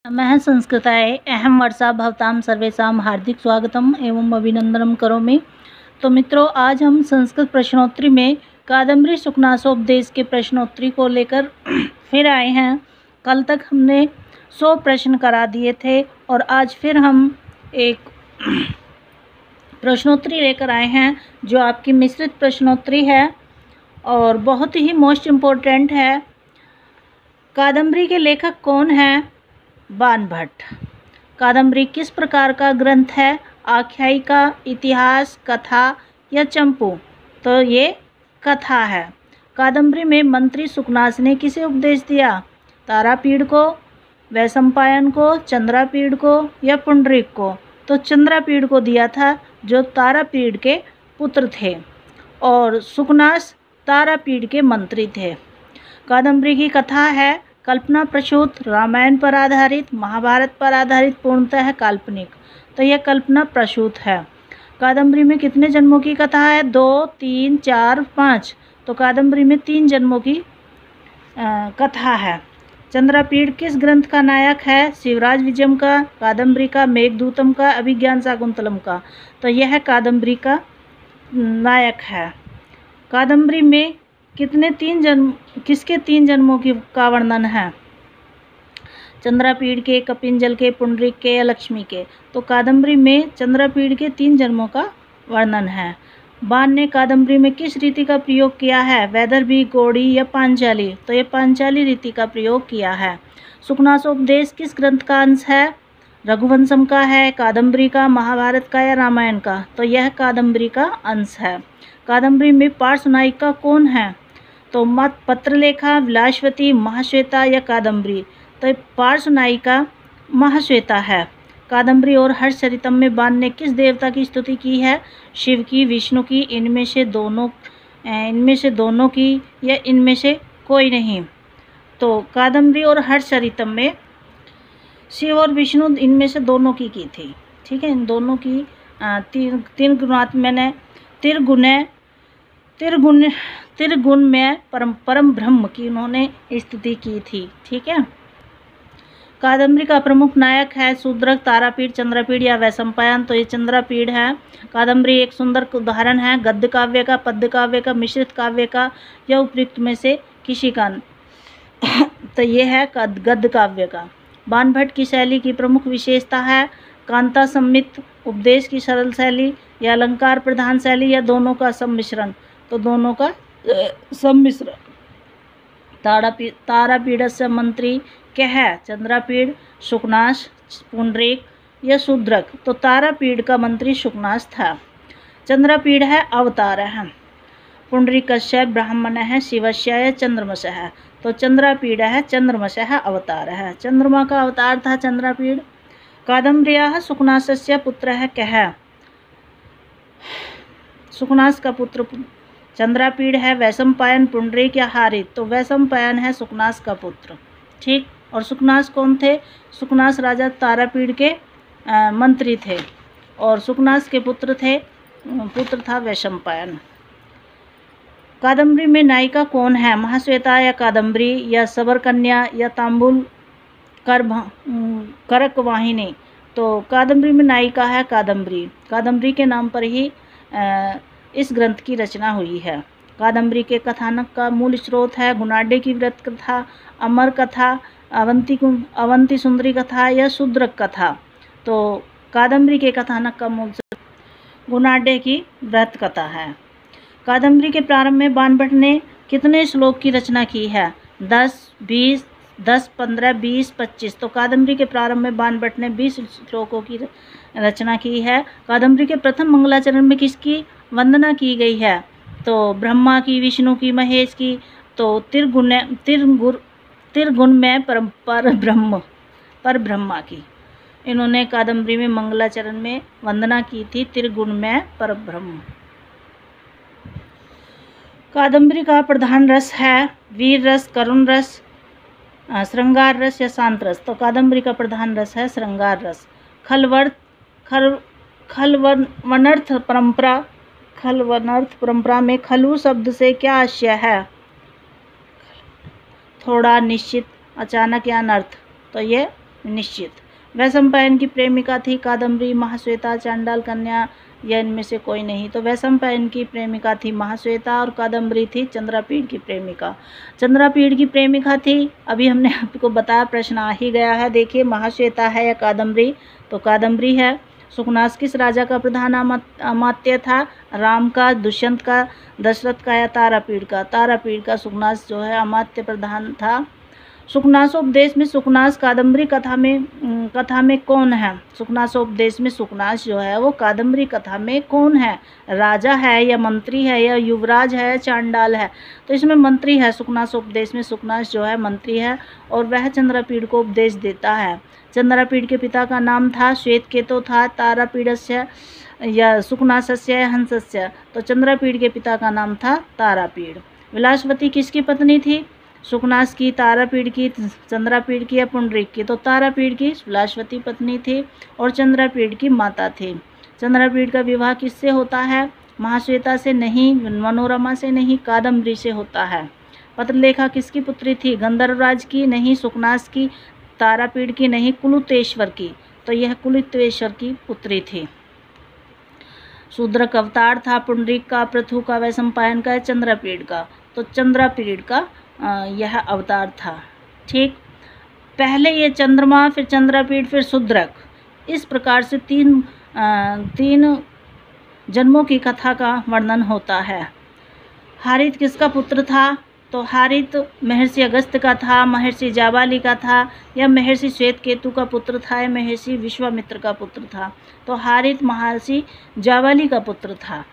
मैं संस्कृताय अहम वर्षा भवतां सर्वेषां हार्दिक स्वागतम एवं अभिनंदनम करोमि। तो मित्रों, आज हम संस्कृत प्रश्नोत्तरी में कादम्बरी सुखनासोपदेश के प्रश्नोत्तरी को लेकर फिर आए हैं। कल तक हमने 100 प्रश्न करा दिए थे और आज फिर हम एक प्रश्नोत्तरी लेकर आए हैं जो आपकी मिश्रित प्रश्नोत्तरी है और बहुत ही मोस्ट इम्पोर्टेंट है। कादम्बरी के लेखक कौन हैं? बाणभट्ट। कादम्बरी किस प्रकार का ग्रंथ है? आख्यायिका, इतिहास, कथा या चंपू? तो ये कथा है। कादम्बरी में मंत्री सुकनास ने किसे उपदेश दिया? तारापीड़ को, वैशंपायन को, चंद्रापीड़ को या पुंडरीक को? तो चंद्रापीड़ को दिया था जो तारापीड़ के पुत्र थे और सुकनास तारापीड़ के मंत्री थे। कादम्बरी की कथा है कल्पना प्रसूत, रामायण पर आधारित, महाभारत पर आधारित, पूर्णतः काल्पनिक। तो यह कल्पना प्रसूत है। कादम्बरी में कितने जन्मों की कथा है? 2, 3, 4, 5। तो कादम्बरी में 3 जन्मों की कथा है। चंद्रापीड़ किस ग्रंथ का नायक है? शिवराज विजयम का, कादम्बरी का, मेघदूतम का, अभिज्ञान शाकुंतलम का? तो यह कादम्बरी का नायक है। कादम्बरी में किसके 3 जन्मों का वर्णन है? चंद्रापीड़ के, कपिंजल के, पुंडरीक के या लक्ष्मी के? तो कादम्बरी में चंद्रापीड़ के 3 जन्मों का वर्णन है। बाण ने कादम्बरी में किस रीति का प्रयोग किया है? वैदर्भी, गौड़ी या पांचाली? तो ये पांचाली रीति का प्रयोग किया है। सुखनासोपदेश किस ग्रंथ का अंश है? रघुवंशम का है, कादम्बरी का, महाभारत का या रामायण का? तो यह कादम्बरी का अंश है। कादम्बरी में पार्श्व नायिका कौन है? तो मत पत्रलेखा, विलासवती, महाश्वेता या कादम्बरी? तो पार्श्व नायिका महाश्वेता है। कादम्बरी और हर्षचरितम में बाण ने किस देवता की स्तुति की है? शिव की, विष्णु की, इनमें से दोनों की या इनमें से कोई नहीं? तो कादम्बरी और हर्षचरितम में शिव और विष्णु इनमें से दोनों की थी। ठीक है, इन दोनों की तीन गुणात मैंने त्रिगुण में परम ब्रह्म की उन्होंने स्तुति की थी। ठीक है। कादम्बरी का प्रमुख नायक है शूद्रक, तारापीड़, चंद्रापीड़ या वैशंपायन? तो ये चंद्रापीड़ है। कादम्बरी एक सुंदर उदाहरण है गद्य काव्य का, पद्य काव्य का, मिश्रित काव्य का या उपयुक्त में से किसी का? तो ये है गद्य काव्य का। बाणभट्ट की शैली की प्रमुख विशेषता है कांता सम्मित, उपदेश की सरल शैली या अलंकार प्रधान शैली या दोनों का सम्मिश्रण? तो दोनों का सम्मिश्रण। तारापीड़स्य मंत्री क्या है? चंद्रापीड़, सुकनास, पुंडरीक या शूद्रक? तो तारापीड़ का मंत्री सुकनास था। चंद्रापीड़ है अवतार है। पुंडरीकस्य ब्राह्मण है, शिवस्य है, चंद्रमस्य है? तो चंद्रापीड़ है चंद्रमस्य है, अवतार है। चंद्रमा का अवतार था चंद्रापीड़। कादम्बर्याः सुकनासस्य पुत्र है क्या है? सुकनास का पुत्र चंद्रापीड़ है। वैशंपायन, पुंडरीक या हारित? तो वैशंपायन है सुकनास का पुत्र। ठीक। और सुकनास कौन थे? सुकनास राजा तारापीड़ के मंत्री थे और सुकनास के पुत्र था वैशंपायन। कादम्बरी में नायिका कौन है? महाश्वेता या कादम्बरी या सबरकन्या या तांबुल करकवाहिनी? तो कादम्बरी में नायिका है कादम्बरी। कादम्बरी के नाम पर ही इस ग्रंथ की रचना हुई है। कादम्बरी के कथानक का मूल स्रोत है गुणाढ्य की व्रत कथा, अमर कथा, अवंती सुंदरी कथा या शूद्रक कथा? तो कादम्बरी के कथानक का मूल स्रोत गुणाढ्य की व्रत कथा है। कादम्बरी के प्रारंभ में बाणभट्ट ने कितने श्लोक की रचना की है? 10, 20, 10, 15, 20, 25? तो कादम्बरी के प्रारंभ में बाणभट्ट ने 20 श्लोकों की रचना की है। कादम्बरी के प्रथम मंगलाचरण में किसकी वंदना की गई है? तो ब्रह्मा की, विष्णु की, महेश की? तो त्रिगुण में पर ब्रह्मा की। इन्होंने कादम्बरी में मंगलाचरण में वंदना की थी त्रिगुण में पर ब्रह्म। कादम्बरी का प्रधान रस है वीर रस, करुण रस, श्रृंगार रस या शांत रस? तो कादम्बरी का प्रधान रस है श्रृंगार रस। खलवनर्थ परंपरा में खलु शब्द से क्या आशय है? थोड़ा, निश्चित, अचानक या अनर्थ? तो ये निश्चित। वैशंपायन की प्रेमिका थी कादम्बरी, महाश्वेता, चांडाल कन्या या इनमें से कोई नहीं। तो वैशंपायन की प्रेमिका थी महाश्वेता और कादम्बरी थी चंद्रापीड़ की प्रेमिका। चंद्रापीड़ की प्रेमिका थी, अभी हमने आपको बताया, प्रश्न आ ही गया है। देखिए महाश्वेता है या कादम्बरी, तो कादम्बरी है। सुकनास किस राजा का प्रधान अमात्य था? राम का, दुष्यंत का, दशरथ का या तारापीड़ का? तारापीड़ का सुकनास जो है अमात्य प्रधान था। सुकनासोपदेश में सुकनास कादम्बरी कथा में कौन है? सुकनासोपदेश में सुकनास जो है वो कादम्बरी कथा में कौन है? राजा है या मंत्री है या युवराज है या चांडाल है? तो इसमें मंत्री है। सुकनासोपदेश में सुकनास जो है मंत्री है और वह चंद्रापीड़ को उपदेश देता है। चंद्रापीड़ के पिता का नाम था श्वेतकेतु था, तारापीड़स्य या सुकनासस्य या हंसस्य। तो चंद्रापीड़ के पिता का नाम था तारापीड़। विलासवती किसकी पत्नी थी? सुकनास की, तारापीड़ की, चंद्रापीड़ की या पुंडरीक की? तो तारापीड़ की विलासवती पत्नी थी और चंद्रापीड़ की माता थी। चंद्रापीड़ का विवाह किससे होता है? महाश्वेता से नहीं, मनोरमा से नहीं, कादम्बरी से होता है। पत्रलेखा किसकी पुत्री थी? गंधर्वराज की नहीं, सुकनास की, तारापीड़ की नहीं, कुलुतेश्वर की। तो यह कुलुतेश्वर की पुत्री थी। शूद्रक अवतार था पुंडरीक का, पृथु का, वैशंपायन का, चंद्रापीड़ का? तो चंद्रापीड़ का यह अवतार था। ठीक, पहले ये चंद्रमा, फिर चंद्रापीड़, फिर शूद्रक, इस प्रकार से तीन जन्मों की कथा का वर्णन होता है। हारित किसका पुत्र था? तो हारित महर्षि अगस्त्य का था, महर्षि जाबाली का था या महर्षि श्वेतकेतु का पुत्र था या महर्षि विश्वामित्र का पुत्र था? तो हारित महर्षि जाबाली का पुत्र था।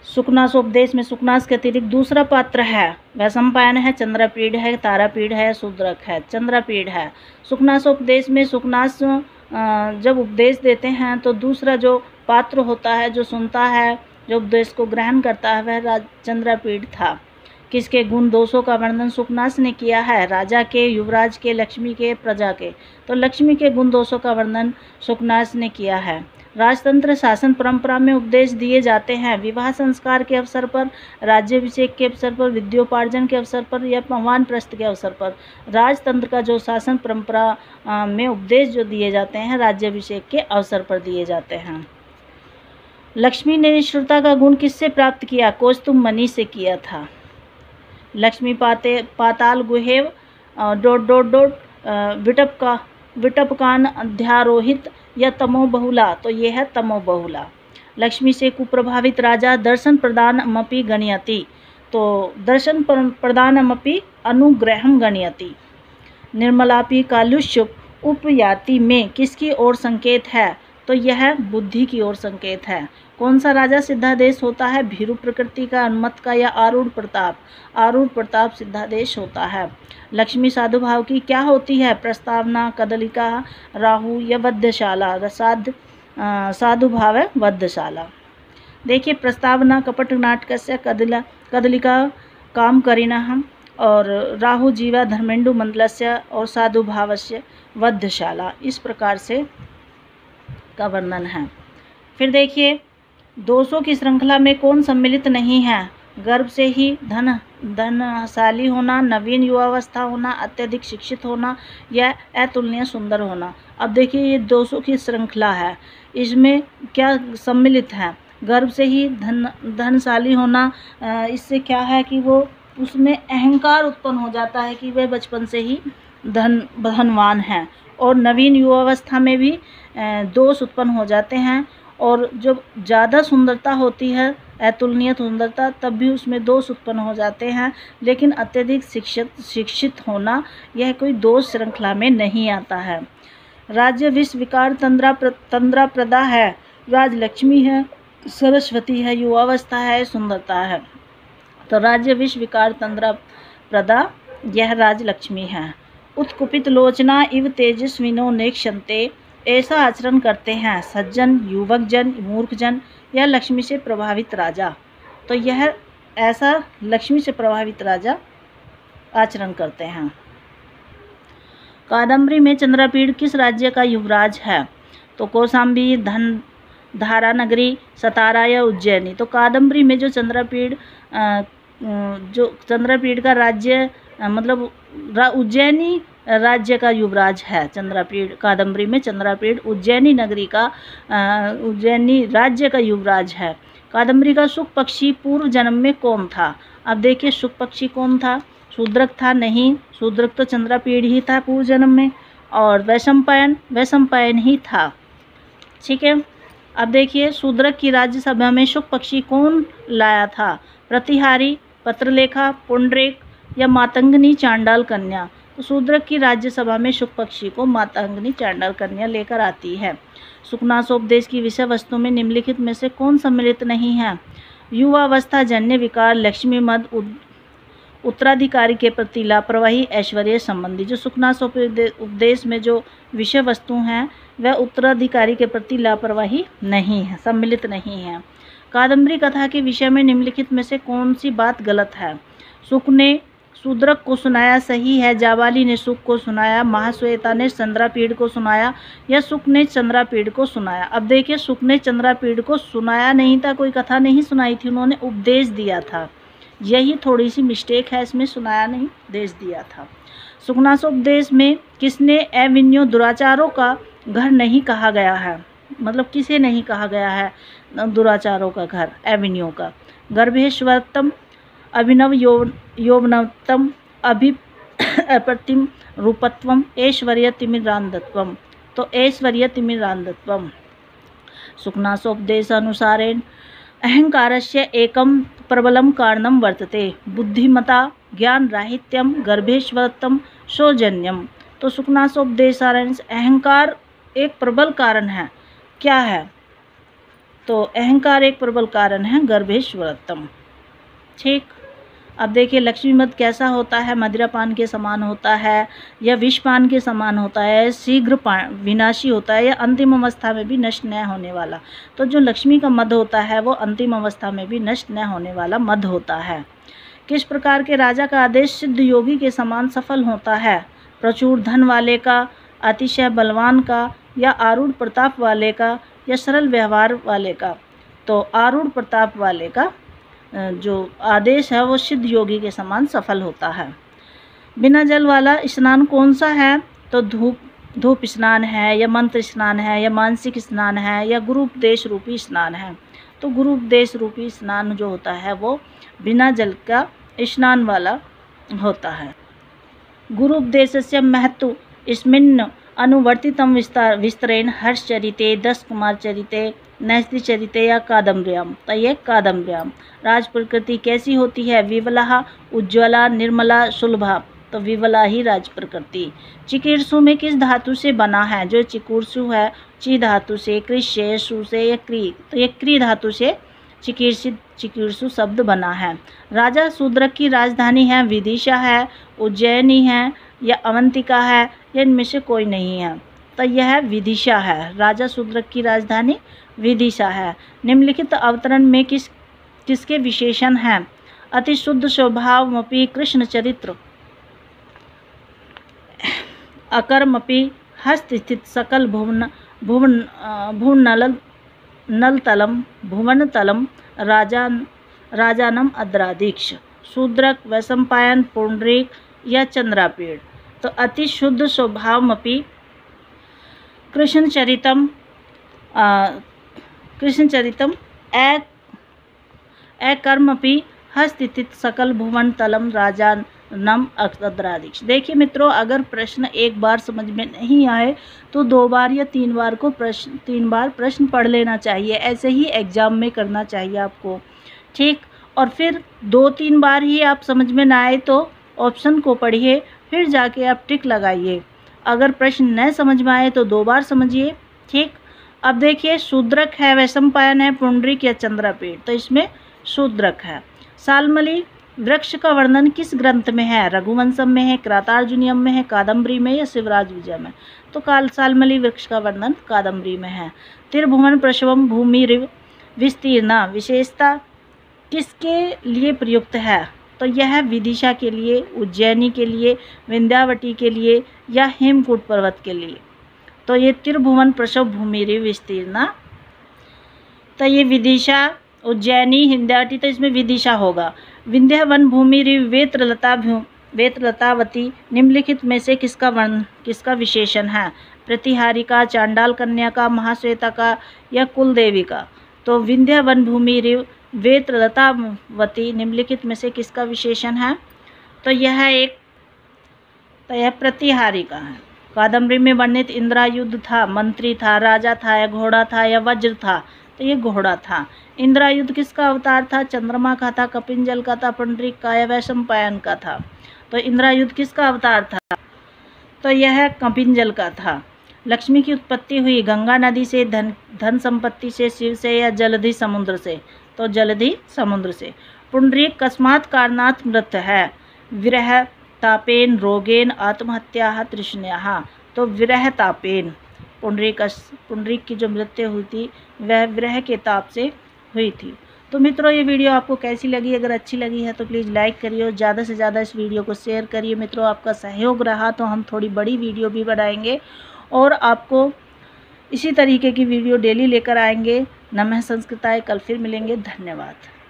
सुकनासोपदेश में सुकनास के अतिरिक्त दूसरा पात्र है। वैशंपायन है, चंद्रापीड़ है, तारापीड़ है, शूद्रक है। चंद्रापीड़ है। सुकनासोपदेश में सुकनास जब उपदेश देते हैं तो दूसरा जो पात्र होता है, जो सुनता है, जो उपदेश को ग्रहण करता है, वह चंद्रापीड़ था। किसके गुण दोषों का वर्णन सुकनास ने किया है? राजा के, युवराज के, लक्ष्मी के, प्रजा के? तो लक्ष्मी के गुण दोषों का वर्णन सुकनास ने किया है। राजतंत्र शासन परंपरा में उपदेश दिए जाते हैं। विवाह संस्कार के अवसर पर, राज्याभिषेक के अवसर पर, विद्योपार्जन के अवसर पर या वानप्रस्थ के अवसर पर। राजतंत्र का जो शासन परंपरा में उपदेश जो दिए जाते हैं, राज्याभिषेक के अवसर पर दिए जाते हैं। लक्ष्मी ने निष्ठुरता का गुण किससे प्राप्त किया? कौस्तुभ मणि से किया था। लक्ष्मी पाताल गुहेव विटपकान अध्यारोहित या तमो बहुला? तो ये है तमो बहुला। लक्ष्मी से कुप्रभावित राजा दर्शन प्रदानमपि गणयति? तो दर्शन प्रदानमपि अनुग्रहम गणयति। निर्मलापि कालुष्य उपयाति में किसकी ओर संकेत है? तो यह बुद्धि की ओर संकेत है। कौन सा राजा सिद्धादेश होता है? भीरु प्रकृति का, उन्मत्त का या आरूढ़ प्रताप? आरूढ़ प्रताप सिद्धादेश होता है। लक्ष्मी साधु भाव की क्या होती है? प्रस्तावना, कदलिका, राहु या वध्यशाला? साधु भाव है वध्यशाला। देखिए, प्रस्तावना कपट नाटकस्य, कदलिका काम करिणः और राहु जीवा धर्मेंदु मंडलस्य और साधु भावस्य वध्यशाला, इस प्रकार से का वर्णन है। फिर देखिए, दोषों की श्रृंखला में कौन सम्मिलित नहीं है? गर्भ से ही धनशाली होना, नवीन युवावस्था होना, अत्यधिक शिक्षित होना या अतुलनीय सुंदर होना। अब देखिए, ये दोषों की श्रृंखला है, इसमें क्या सम्मिलित है? गर्भ से ही धनशाली होना, इससे क्या है कि वो उसमें अहंकार उत्पन्न हो जाता है कि वह बचपन से ही धनवान है। और नवीन युवावस्था में भी दोष उत्पन्न हो जाते हैं। और जब ज़्यादा सुंदरता होती है, अतुलनीय सुंदरता, तब भी उसमें दोष उत्पन्न हो जाते हैं। लेकिन अत्यधिक शिक्षित होना, यह कोई दोष श्रृंखला में नहीं आता है। राज्य विष विकार तंद्रा प्रदा है, राजलक्ष्मी है, सरस्वती है, युवावस्था है, सुंदरता है। तो राज्य विष विकार तंद्रा प्रदा, यह राजलक्ष्मी है। उत्कुपित लोचना इव तेजस्विनो नेक्षन्ते, ऐसा आचरण करते हैं सज्जन, युवक जन, मूर्ख जन या लक्ष्मी से प्रभावित राजा। तो यह ऐसा लक्ष्मी से प्रभावित राजा आचरण करते हैं। कादम्बरी में चंद्रापीड़ किस राज्य का युवराज है? तो कौशाम्बी, धारानगरी, सतारा या उज्जैनी? तो कादम्बरी में जो चंद्रापीड़ का राज्य मतलब उज्जैनी राज्य का युवराज है चंद्रापीड़। कादम्बरी में चंद्रापीड़ उज्जैनी नगरी का उज्जैनी राज्य का युवराज है। कादम्बरी का सुख पक्षी पूर्व जन्म में कौन था? अब देखिए सुख पक्षी कौन था? शूद्रक था? नहीं, शूद्रक तो चंद्रापीड़ ही था पूर्व जन्म में। और वैशंपायन ही था। ठीक है। अब देखिए शूद्रक की राज्यसभा में शुक पक्षी कौन लाया था? प्रतिहारी, पत्रलेखा, पुंडरीक या मातंगनी चांडाल कन्या? तो शूद्रक की राज्यसभा में शुक पक्षी को मातंगनी चांडाल कन्या लेकर आती है। सुखनासोपदेश की विषय वस्तु में निम्नलिखित में से कौन सम्मिलित नहीं है? युवावस्था जन्य विकार, लक्ष्मी मद, उत्तराधिकारी के प्रति लापरवाही, ऐश्वर्य संबंधी। जो सुखनासोपदेश में जो विषय वस्तु हैं वह उत्तराधिकारी के प्रति लापरवाही नहीं है, सम्मिलित नहीं है। कादम्बरी कथा के विषय में निम्नलिखित में से कौन सी बात गलत है? सुक ने शूद्रक को सुनाया सही है, जाबाली ने सुक को सुनाया, महाश्वेता ने चंद्रापीड़ को सुनाया या सुक ने चंद्रापीड़ को सुनाया? अब देखिए सुक ने चंद्रापीड़ को सुनाया नहीं था, कोई कथा नहीं सुनाई थी, उन्होंने उपदेश दिया था। यही थोड़ी सी मिस्टेक है इसमें, सुनाया नहीं, उपदेश दिया था। सुखनासोपदेश में किसने अविन्यो दुराचारों का घर नहीं कहा गया है? मतलब किसे नहीं कहा गया है दुराचारों का घर? अविन्यो का। गर्भेश्वरतम, अभिनव यौवनतम, अप्रतिम रूपत्वम, ऐश्वर्य तिमिरांधत्वम। तो ऐश्वर्य तिमिरांधत्वम। सुखनासोपदेशानुसारेण अहंकारस्य एकम प्रबलम कारणम वर्तते, बुद्धिमता, ज्ञान राहित्यम, गर्भेश्वरत्वम, सौजन्यम। तो सुखनासोपदेशानुसार अहंकार एक प्रबल कारण है। क्या है? तो अहंकार एक प्रबल कारण है, गर्भेश्वरत्वम। ठीक। अब देखिए लक्ष्मी मद कैसा होता है? मदिरापान के समान होता है या विषपान के समान होता है, शीघ्र विनाशी होता है या अंतिम अवस्था में भी नष्ट न होने वाला? तो जो लक्ष्मी का मद होता है वो अंतिम अवस्था में भी नष्ट न होने वाला मद होता है। किस प्रकार के राजा का आदेश सिद्ध योगी के समान सफल होता है? प्रचुर धन वाले का, अतिशय बलवान का या आरूढ़ प्रताप वाले का या सरल व्यवहार वाले का? तो आरूढ़ प्रताप वाले का जो आदेश है वो सिद्ध योगी के समान सफल होता है। बिना जल वाला स्नान कौन सा है? तो धूप स्नान है या मंत्र स्नान है या मानसिक स्नान है या गुरुपदेश रूपी स्नान है? तो गुरुपदेश रूपी स्नान जो होता है वो बिना जल का स्नान वाला होता है। गुरुपदेशस्य महत्व इसमिन् अनुवर्तितम विस्तरेण हर्षचरिते, 10 कुमार चरिते, नैस्ति चरिते या कादम्बर्याम। तो ये कादम्बर्याम। राज प्रकृति कैसी होती है? विवला, उज्ज्वला, निर्मला, सुलभा। तो विवला ही राज प्रकृति। चिकीर्षु में किस धातु से बना है? जो चिकीर्षु है ची धातु से, कृष से, सु से या क्री। तो ये क्री धातु से चिकीर्षु शब्द बना है। राजा शूद्रक की राजधानी है विदिशा है, उज्जैनी है या अवंतिका है या इनमें से कोई नहीं है? तो यह विदिशा है। राजा शूद्रक की राजधानी विदिशा है। निम्नलिखित अवतरण में किसके विशेषण हैं? अति शुद्ध स्वभावमपि कृष्ण चरित्र, अकर्मपि हस्त स्थित सकल भुवनतलम राजानम अद्रादीक्ष। शूद्रक, वैशंपायन, पुंडरीक या चंद्रापीड़? तो अति शुद्ध स्वभावमपि कृष्णचरितम अकर्मपि हस्तित सकल भुवन तलम राजानम अद्रादीक्ष। देखिए मित्रों, अगर प्रश्न एक बार समझ में नहीं आए तो 2 बार या 3 बार को तीन बार प्रश्न पढ़ लेना चाहिए। ऐसे ही एग्जाम में करना चाहिए आपको। ठीक। और फिर 2-3 बार ही आप समझ में ना आए तो ऑप्शन को पढ़िए, फिर जाके आप टिक लगाइए। अगर प्रश्न न समझ में आए तो 2 बार समझिए। ठीक। अब देखिए शूद्रक है, वैशंपायन है, पुंडरीक या चंद्रापीड़? तो इसमें शूद्रक है। सालमली वृक्ष का वर्णन किस ग्रंथ में है? रघुवंशम में है, कृतार्जुनीयम में है, कादम्बरी में या शिवराज विजय में? तो सालमली वृक्ष का वर्णन कादम्बरी में है। त्रिभुवन प्रसवम भूमि विस्तीर्णा विशेषता किसके लिए प्रयुक्त है? तो यह विदिशा के लिए, उज्जैनी के लिए, विंध्यावटी के लिए या हेमकूट पर्वत के लिए? तो ये त्रिभुवन प्रसव भूमि विस्तीर्णा। तो ये विदिशा, उज्जैनी, विंध्यावटी, तो इसमें विदिशा होगा। विंध्या वन भूमि वेत्रलता वेत्रलतावती निम्नलिखित में से किसका विशेषण है? प्रतिहारी का, चांडाल कन्या का, महाश्वेता का या कुलदेवी का? तो विंध्य वनभूमि रिव वेत्रलतावती निम्नलिखित में से किसका विशेषण है? तो यह प्रतिहारी का है। कादम्बरी में वर्णित इंद्रायुध था, मंत्री था, राजा था या घोड़ा था या वज्र था? तो ये घोड़ा था। इंद्रायुध किसका अवतार था? चंद्रमा का था, कपिंजल का था, पुंडरीक का या वैशंपायन का था? तो इंद्रायुध किसका अवतार था? तो यह कपिंजल का था। लक्ष्मी की उत्पत्ति हुई गंगा नदी से, धन संपत्ति से, शिव से या जलधि समुद्र से? तो जलधि समुद्र से। पुंडरीक कस्मात् कारणात् मृत है? विरह, तापेन, रोगेन, आत्महत्या, तृष्णया? तो विरह तापेन। पुंडरीक की जो मृत्यु हुई थी वह विरह के ताप से हुई थी। तो मित्रों, ये वीडियो आपको कैसी लगी? अगर अच्छी लगी है तो प्लीज़ लाइक करिए और ज़्यादा से ज़्यादा इस वीडियो को शेयर करिए। मित्रों, आपका सहयोग रहा तो हम थोड़ी बड़ी वीडियो भी बनाएंगे और आपको इसी तरीके की वीडियो डेली लेकर आएंगे। नमः संस्कृताय। कल फिर मिलेंगे। धन्यवाद।